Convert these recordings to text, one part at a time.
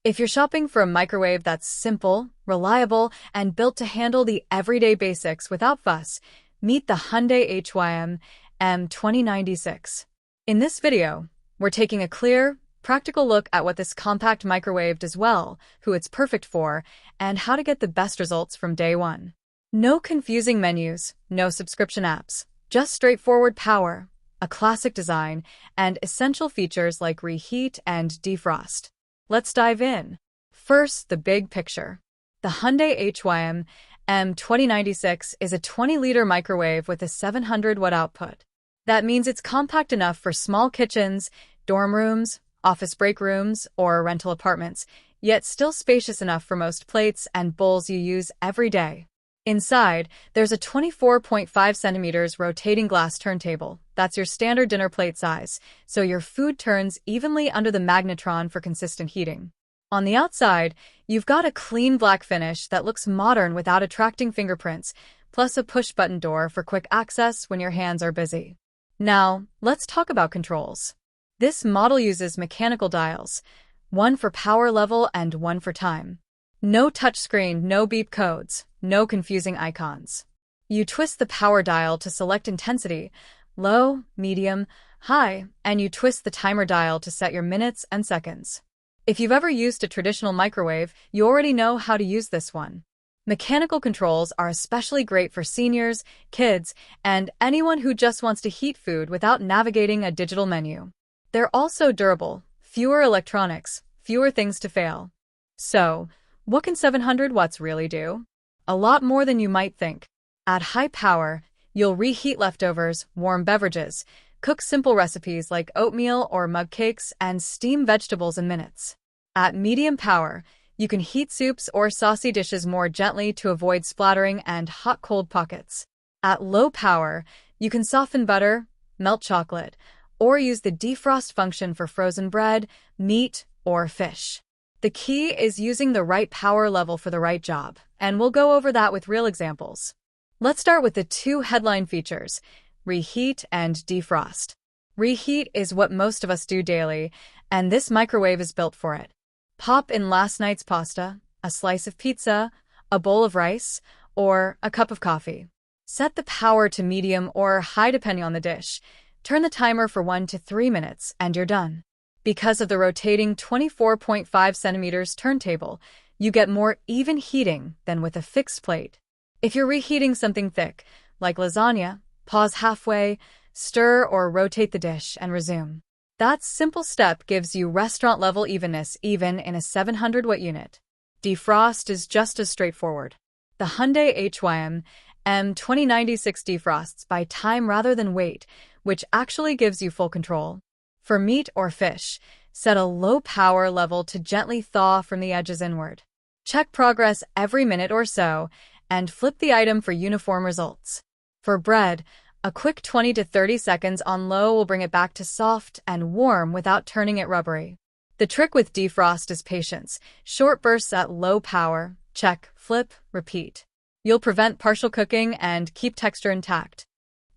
If you're shopping for a microwave that's simple, reliable, and built to handle the everyday basics without fuss, meet the Hyundai HYM-M2096. In this video, we're taking a clear, practical look at what this compact microwave does well, who it's perfect for, and how to get the best results from day one. No confusing menus, no subscription apps, just straightforward power, a classic design, and essential features like Reheat and Defrost. Let's dive in. First, the big picture. The Hyundai HYM-M2096 is a 20-liter microwave with a 700-watt output. That means it's compact enough for small kitchens, dorm rooms, office break rooms, or rental apartments, yet still spacious enough for most plates and bowls you use every day. Inside, there's a 24.5 centimeters rotating glass turntable. That's your standard dinner plate size, so your food turns evenly under the magnetron for consistent heating. On the outside, you've got a clean black finish that looks modern without attracting fingerprints, plus a push-button door for quick access when your hands are busy. Now, let's talk about controls. This model uses mechanical dials, one for power level and one for time. No touchscreen, no beep codes, no confusing icons. You twist the power dial to select intensity, low, medium, high, and you twist the timer dial to set your minutes and seconds. If you've ever used a traditional microwave, you already know how to use this one. Mechanical controls are especially great for seniors, kids, and anyone who just wants to heat food without navigating a digital menu. They're also durable, fewer electronics, fewer things to fail. So, what can 700 watts really do? A lot more than you might think. At high power, you'll reheat leftovers, warm beverages, cook simple recipes like oatmeal or mug cakes, and steam vegetables in minutes. At medium power, you can heat soups or saucy dishes more gently to avoid splattering and hot-cold pockets. At low power, you can soften butter, melt chocolate, or use the defrost function for frozen bread, meat, or fish. The key is using the right power level for the right job, and we'll go over that with real examples. Let's start with the two headline features, Reheat and Defrost. Reheat is what most of us do daily, and this microwave is built for it. Pop in last night's pasta, a slice of pizza, a bowl of rice, or a cup of coffee. Set the power to medium or high depending on the dish. Turn the timer for 1 to 3 minutes, and you're done. Because of the rotating 24.5 centimeters turntable, you get more even heating than with a fixed plate. If you're reheating something thick, like lasagna, pause halfway, stir or rotate the dish, and resume. That simple step gives you restaurant-level evenness even in a 700-watt unit. Defrost is just as straightforward. The Hyundai HYM-M2096 defrosts by time rather than weight, which actually gives you full control. For meat or fish, set a low power level to gently thaw from the edges inward. Check progress every minute or so, and flip the item for uniform results. For bread, a quick 20 to 30 seconds on low will bring it back to soft and warm without turning it rubbery. The trick with defrost is patience. Short bursts at low power, check, flip, repeat. You'll prevent partial cooking and keep texture intact.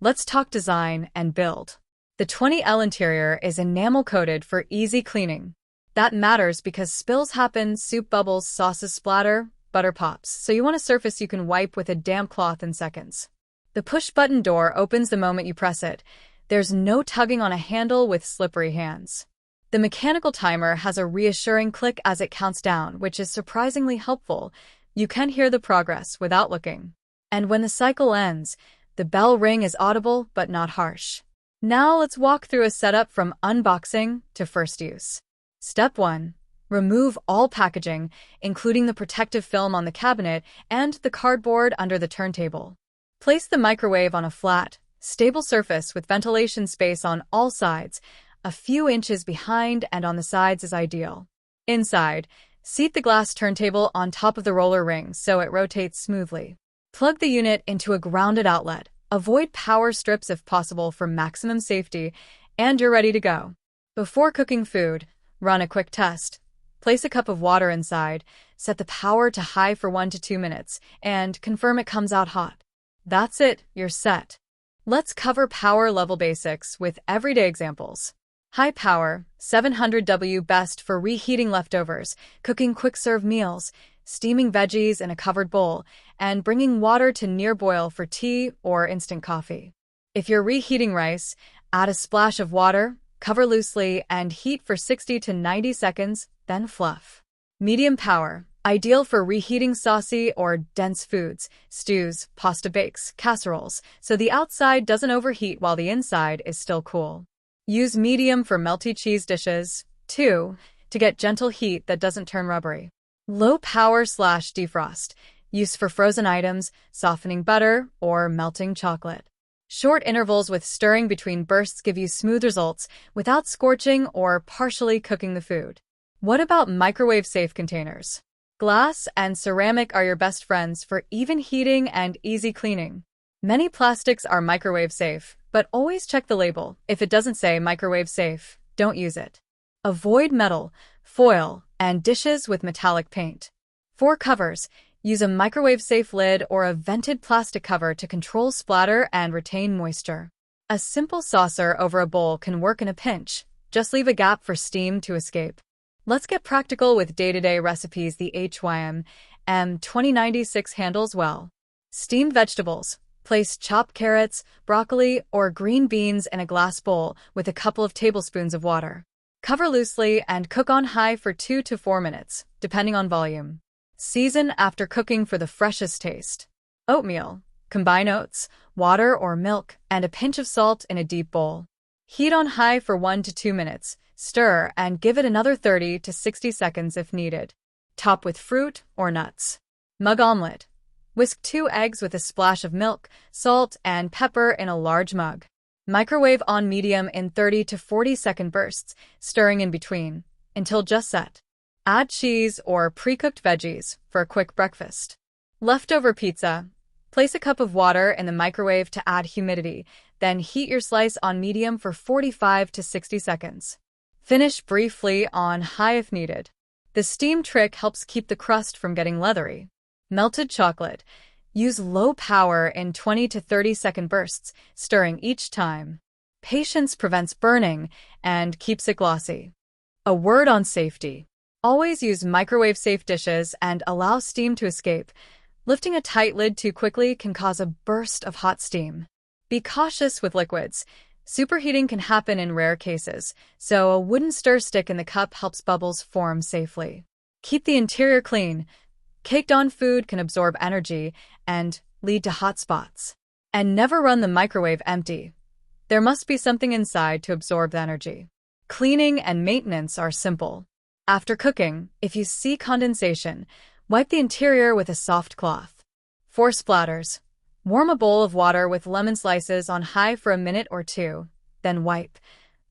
Let's talk design and build. The 20L interior is enamel-coated for easy cleaning. That matters because spills happen, soup bubbles, sauces splatter, butter pops, so you want a surface you can wipe with a damp cloth in seconds. The push-button door opens the moment you press it. There's no tugging on a handle with slippery hands. The mechanical timer has a reassuring click as it counts down, which is surprisingly helpful. You can hear the progress without looking. And when the cycle ends, the bell ring is audible but not harsh. Now let's walk through a setup from unboxing to first use. Step 1. Remove all packaging, including the protective film on the cabinet and the cardboard under the turntable. Place the microwave on a flat, stable surface with ventilation space on all sides. A few inches behind and on the sides is ideal. Inside, seat the glass turntable on top of the roller ring so it rotates smoothly. Plug the unit into a grounded outlet. Avoid power strips if possible for maximum safety, and you're ready to go. Before cooking food, run a quick test. Place a cup of water inside, set the power to high for 1 to 2 minutes, and confirm it comes out hot. That's it, you're set. Let's cover power level basics with everyday examples. High power, 700W best for reheating leftovers, cooking quick-serve meals, steaming veggies in a covered bowl, and bringing water to near boil for tea or instant coffee. If you're reheating rice, add a splash of water, cover loosely, and heat for 60 to 90 seconds, then fluff. Medium power, ideal for reheating saucy or dense foods, stews, pasta bakes, casseroles, so the outside doesn't overheat while the inside is still cool. Use medium for melty cheese dishes, too, to get gentle heat that doesn't turn rubbery. Low power / defrost, use for frozen items, softening butter, or melting chocolate. Short intervals with stirring between bursts give you smooth results without scorching or partially cooking the food. What about microwave-safe containers? Glass and ceramic are your best friends for even heating and easy cleaning. Many plastics are microwave-safe, but always check the label. If it doesn't say microwave-safe, don't use it. Avoid metal, foil, and dishes with metallic paint. For covers, use a microwave-safe lid or a vented plastic cover to control splatter and retain moisture. A simple saucer over a bowl can work in a pinch. Just leave a gap for steam to escape. Let's get practical with day-to-day recipes the HYM-M2096 handles well. Steamed vegetables. Place chopped carrots, broccoli, or green beans in a glass bowl with a couple of tablespoons of water. Cover loosely and cook on high for 2 to 4 minutes, depending on volume. Season after cooking for the freshest taste. Oatmeal. Combine oats, water or milk, and a pinch of salt in a deep bowl. Heat on high for 1 to 2 minutes. Stir and give it another 30 to 60 seconds if needed. Top with fruit or nuts. Mug omelet. Whisk 2 eggs with a splash of milk, salt, and pepper in a large mug. Microwave on medium in 30 to 40 second bursts, stirring in between, until just set. Add cheese or pre-cooked veggies for a quick breakfast. Leftover pizza. Place a cup of water in the microwave to add humidity, then heat your slice on medium for 45 to 60 seconds. Finish briefly on high if needed. The steam trick helps keep the crust from getting leathery. Melted chocolate. Use low power in 20 to 30 second bursts, stirring each time. Patience prevents burning and keeps it glossy. A word on safety. Always use microwave-safe dishes and allow steam to escape. Lifting a tight lid too quickly can cause a burst of hot steam. Be cautious with liquids. Superheating can happen in rare cases, so a wooden stir stick in the cup helps bubbles form safely. Keep the interior clean. Caked-on food can absorb energy and lead to hot spots. And never run the microwave empty. There must be something inside to absorb the energy. Cleaning and maintenance are simple. After cooking, if you see condensation, wipe the interior with a soft cloth. For splatters, warm a bowl of water with lemon slices on high for a minute or two, then wipe.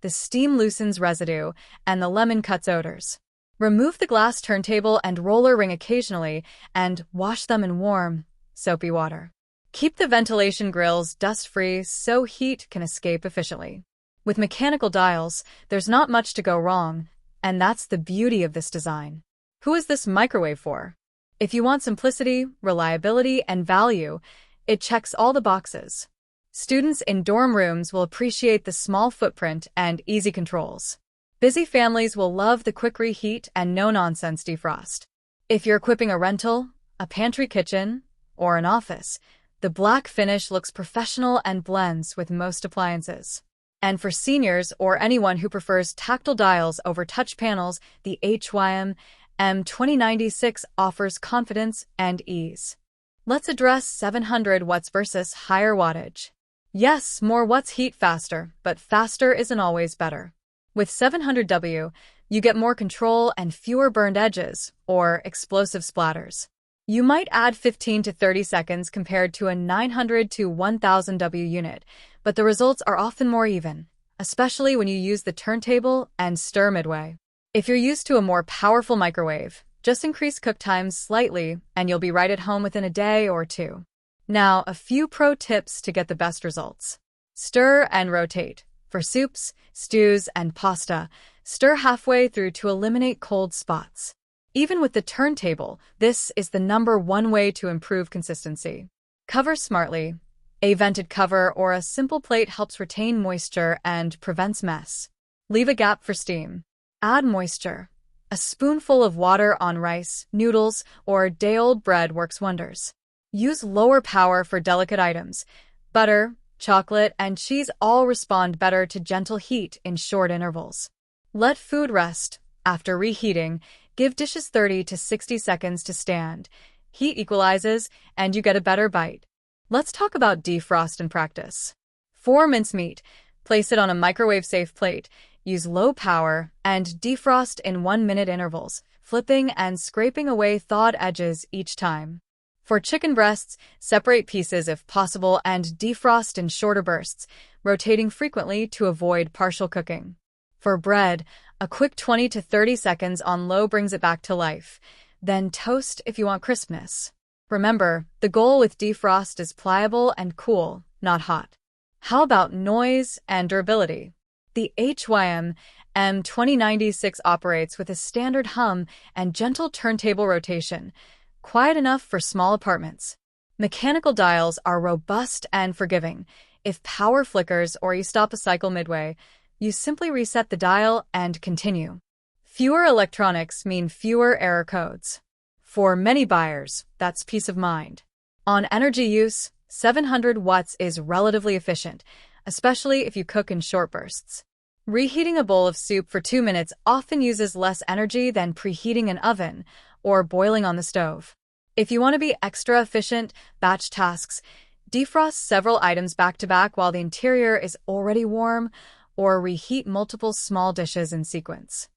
The steam loosens residue, and the lemon cuts odors. Remove the glass turntable and roller ring occasionally, and wash them in warm, soapy water. Keep the ventilation grills dust-free so heat can escape efficiently. With mechanical dials, there's not much to go wrong, and that's the beauty of this design. Who is this microwave for? If you want simplicity, reliability, and value, it checks all the boxes. Students in dorm rooms will appreciate the small footprint and easy controls. Busy families will love the quick reheat and no-nonsense defrost. If you're equipping a rental, a pantry kitchen, or an office, the black finish looks professional and blends with most appliances. And for seniors or anyone who prefers tactile dials over touch panels, the HYM-M2096 offers confidence and ease. Let's address 700 watts versus higher wattage. Yes, more watts heat faster, but faster isn't always better. With 700W, you get more control and fewer burned edges or explosive splatters. You might add 15 to 30 seconds compared to a 900 to 1000W unit, but the results are often more even, especially when you use the turntable and stir midway. If you're used to a more powerful microwave, just increase cook times slightly and you'll be right at home within a day or two. Now, a few pro tips to get the best results. Stir and rotate. For soups, stews, and pasta, stir halfway through to eliminate cold spots. Even with the turntable, this is the #1 way to improve consistency. Cover smartly. A vented cover or a simple plate helps retain moisture and prevents mess. Leave a gap for steam. Add moisture. A spoonful of water on rice, noodles, or day-old bread works wonders. Use lower power for delicate items. Butter, chocolate, and cheese all respond better to gentle heat in short intervals. Let food rest. After reheating, give dishes 30 to 60 seconds to stand. Heat equalizes, and you get a better bite. Let's talk about defrost in practice. For mincemeat, place it on a microwave-safe plate. Use low power and defrost in 1-minute intervals, flipping and scraping away thawed edges each time. For chicken breasts, separate pieces if possible and defrost in shorter bursts, rotating frequently to avoid partial cooking. For bread, a quick 20 to 30 seconds on low brings it back to life. Then toast if you want crispness. Remember, the goal with defrost is pliable and cool, not hot. How about noise and durability? The HYM-M2096 operates with a standard hum and gentle turntable rotation, quiet enough for small apartments. Mechanical dials are robust and forgiving. If power flickers or you stop a cycle midway, you simply reset the dial and continue. Fewer electronics mean fewer error codes. For many buyers, that's peace of mind. On energy use, 700 watts is relatively efficient, especially if you cook in short bursts. Reheating a bowl of soup for 2 minutes often uses less energy than preheating an oven or boiling on the stove. If you want to be extra efficient, batch tasks, defrost several items back-to-back while the interior is already warm, or reheat multiple small dishes in sequence.